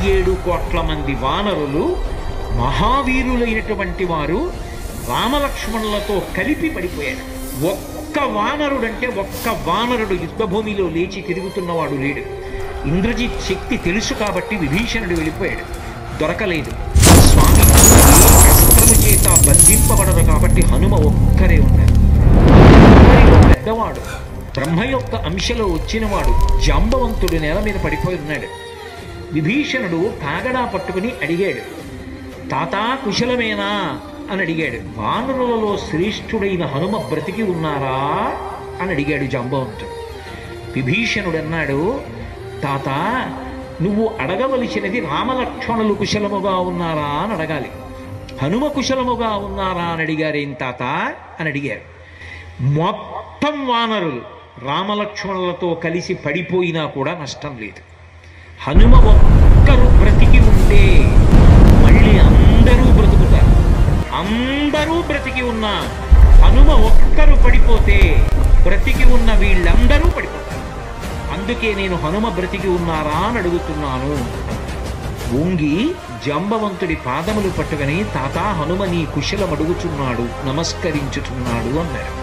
37 కోట్ల మంది వానరులు మహావీరులైనటువంటి వారు రామలక్ష్మణులతో కలిపి పడిపోయాడు. ఒక్క వానరుడు యుద్ధభూమిలో లేచి తిరుగుతున్నవాడు లేడు. ఇంద్రజిత్ శక్తి తెలుసు కాబట్టి విభీషణుడు వెళ్ళిపోయాడు, దొరకలేదు. స్వామి అస్త్రము చేత బంధింపబడరు కాబట్టి హనుమ ఒక్కరే ఉన్నారు. పెద్దవాడు, బ్రహ్మ యొక్క అంశలో వచ్చినవాడు జాంబవంతుడు నేల మీద పడిపోయి ఉన్నాడు. విభీషణుడు కాగడా పట్టుకుని అడిగాడు, తాతా కుశలమేనా అని అడిగాడు. వానరులలో శ్రేష్ఠుడైన హనుమ బ్రతికి ఉన్నారా అని అడిగాడు జాంబవంతుడు. విభీషణుడు అన్నాడు, తాత నువ్వు అడగవలసినది రామలక్ష్మణులు కుశలముగా ఉన్నారా అని అడగాలి. హనుమ కుశలముగా ఉన్నారా అని అడిగారేం తాత అని అడిగారు. మొత్తం వానరులు రామలక్ష్మణులతో కలిసి పడిపోయినా కూడా నష్టం లేదు. హనుమ ఒక్కరు బ్రతికి ఉంటే మళ్ళీ అందరూ బ్రతుకుతారు. అందరూ బ్రతికి ఉన్నా హనుమ ఒక్కరు పడిపోతే బ్రతికి ఉన్న వీళ్ళందరూ పడిపోతారు. అందుకే నేను హనుమ బ్రతికి ఉన్నారా అని అడుగుతున్నాను. వంగి జాంబవంతుడి పాదములు పట్టుకుని తాతా హనుమ నీ కుశలం అడుగుచున్నాడు, నమస్కరించుతున్నాడు అన్నారు.